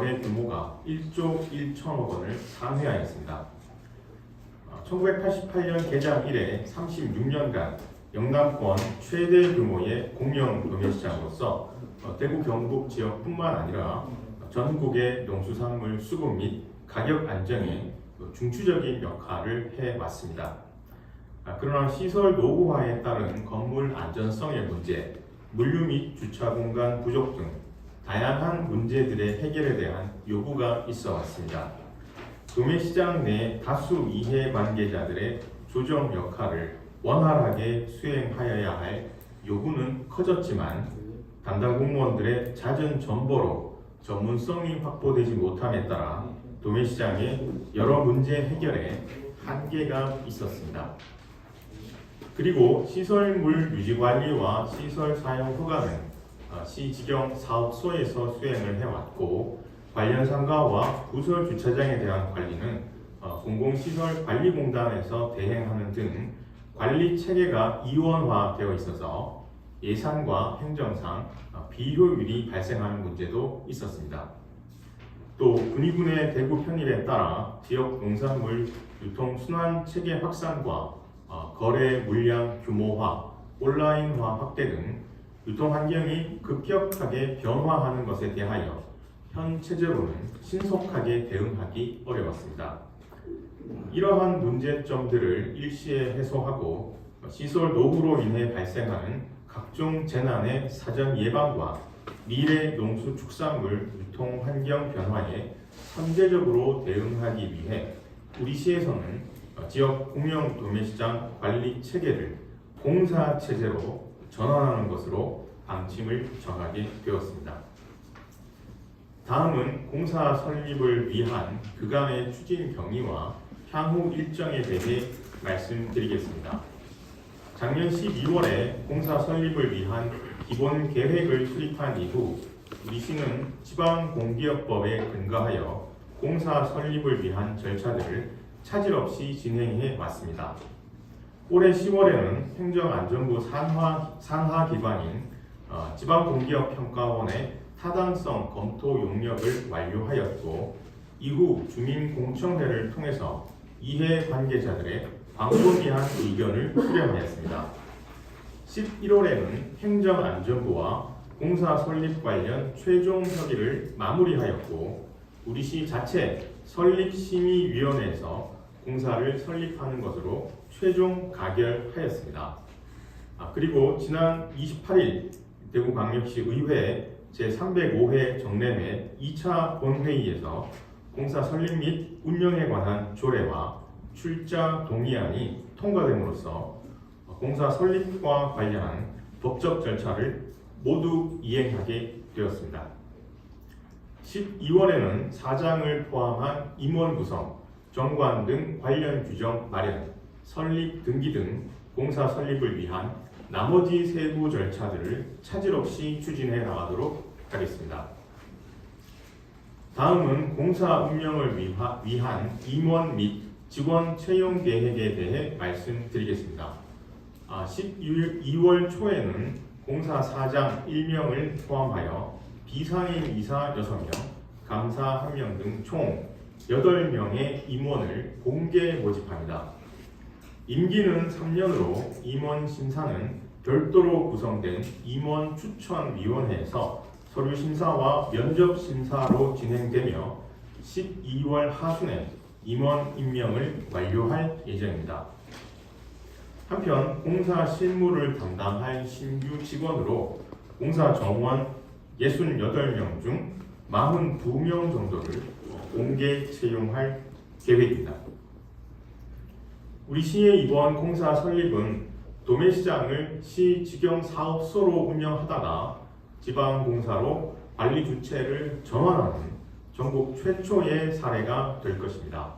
거래 규모가 1조 1천억 원을 상회하였습니다. 1988년 개장 이래 36년간 영남권 최대 규모의 공영 도매시장으로서 대구 경북 지역뿐만 아니라 전국의 농수산물 수급 및 가격 안정에 중추적인 역할을 해왔습니다. 그러나 시설 노후화에 따른 건물 안전성의 문제, 물류 및 주차 공간 부족 등 다양한 문제들의 해결에 대한 요구가 있어 왔습니다. 도매시장 내 다수 이해 관계자들의 조정 역할을 원활하게 수행하여야 할 요구는 커졌지만 담당 공무원들의 잦은 전보로 전문성이 확보되지 못함에 따라 도매시장의 여러 문제 해결에 한계가 있었습니다. 그리고 시설물 유지관리와 시설 사용 허가는 시지경 사업소에서 수행을 해왔고 관련 상가와 부설 주차장에 대한 관리는 공공시설관리공단에서 대행하는 등 관리 체계가 이원화되어 있어서 예산과 행정상 비효율이 발생하는 문제도 있었습니다. 또 군위군의 대구 편입에 따라 지역 농산물 유통 순환 체계 확산과 거래 물량 규모화, 온라인화 확대 등 유통 환경이 급격하게 변화하는 것에 대하여 현 체제로는 신속하게 대응하기 어려웠습니다. 이러한 문제점들을 일시에 해소하고 시설 노후로 인해 발생하는 각종 재난의 사전 예방과 미래 농수축산물 유통 환경 변화에 선제적으로 대응하기 위해 우리 시에서는 지역 공영 도매시장 관리 체계를 공사 체제로 전환하는 것으로 방침을 정하게 되었습니다. 다음은 공사 설립을 위한 그간의 추진 경위와 향후 일정에 대해 말씀드리겠습니다. 작년 12월에 공사 설립을 위한 기본 계획을 수립한 이후 우리 시는 지방공기업법에 근거하여 공사 설립을 위한 절차들을 차질 없이 진행해 왔습니다. 올해 10월에는 행정안전부 산하기관인 지방공기업평가원의 타당성 검토 용역을 완료하였고 이후 주민공청회를 통해서 이해관계자들의 광범위한 의견을 수렴하였습니다. 11월에는 행정안전부와 공사 설립 관련 최종 협의를 마무리하였고 우리시 자체 설립심의위원회에서 공사를 설립하는 것으로 최종 가결하였습니다. 그리고 지난 28일 대구광역시 의회 제305회 정례회 2차 본회의에서 공사 설립 및 운영에 관한 조례와 출자 동의안이 통과됨으로써 공사 설립과 관련한 법적 절차를 모두 이행하게 되었습니다. 12월에는 사장을 포함한 임원 구성, 정관 등 관련 규정 마련, 설립 등기 등 공사 설립을 위한 나머지 세부 절차들을 차질 없이 추진해 나가도록 하겠습니다. 다음은 공사 운영을 위한 임원 및 직원 채용 계획에 대해 말씀드리겠습니다. 12월 초에는 공사 사장 1명을 포함하여 비상임 이사 6명, 감사 1명 등 총 8명의 임원을 공개 모집합니다. 임기는 3년으로 임원 심사는 별도로 구성된 임원 추천위원회에서 서류 심사와 면접 심사로 진행되며 12월 하순에 임원 임명을 완료할 예정입니다. 한편 공사 실무를 담당할 신규 직원으로 공사 정원 68명 중 42명 정도를 공개 채용할 계획입니다. 우리 시의 이번 공사 설립은 도매시장을 시 직영 사업소로 운영하다가 지방공사로 관리 주체를 전환하는 전국 최초의 사례가 될 것입니다.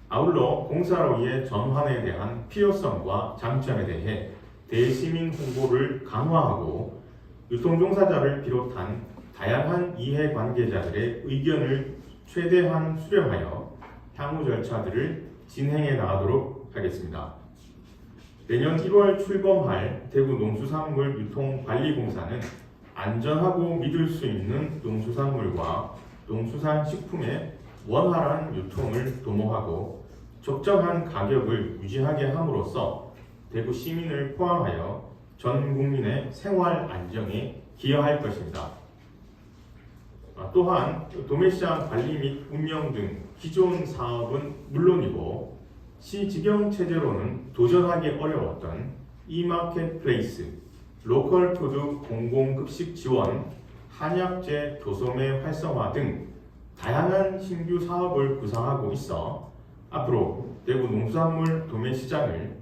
아울러 공사로의 전환에 대한 필요성과 장점에 대해 대시민 홍보를 강화하고 유통종사자를 비롯한 다양한 이해관계자들의 의견을 최대한 수렴하여 향후 절차들을 진행해 나가도록 하겠습니다. 내년 1월 출범할 대구 농수산물 유통관리공사는 안전하고 믿을 수 있는 농수산물과 농수산 식품의 원활한 유통을 도모하고 적정한 가격을 유지하게 함으로써 대구 시민을 포함하여 전 국민의 생활 안정에 기여할 것입니다. 또한 도매시장 관리 및 운영 등 기존 사업은 물론이고 시지경 체제로는 도전하기 어려웠던 이마켓플레이스, 로컬푸드 공공급식 지원, 한약재 교소매 활성화 등 다양한 신규 사업을 구상하고 있어 앞으로 대구 농수산물 도매시장을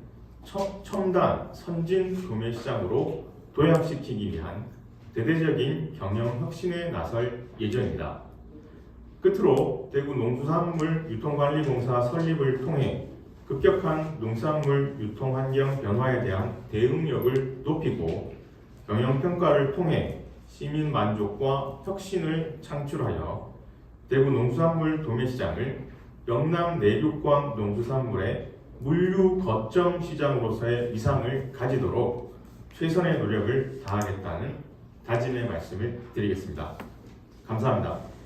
첨단 선진 도매시장으로 도약시키기 위한 대대적인 경영 혁신에 나설 예정입니다. 끝으로 대구 농수산물 유통관리공사 설립을 통해 급격한 농산물 유통환경 변화에 대한 대응력을 높이고 경영평가를 통해 시민 만족과 혁신을 창출하여 대구 농수산물 도매시장을 영남 내륙권 농수산물의 물류 거점 시장으로서의 위상을 가지도록 최선의 노력을 다하겠다는 다짐의 말씀을 드리겠습니다. 감사합니다.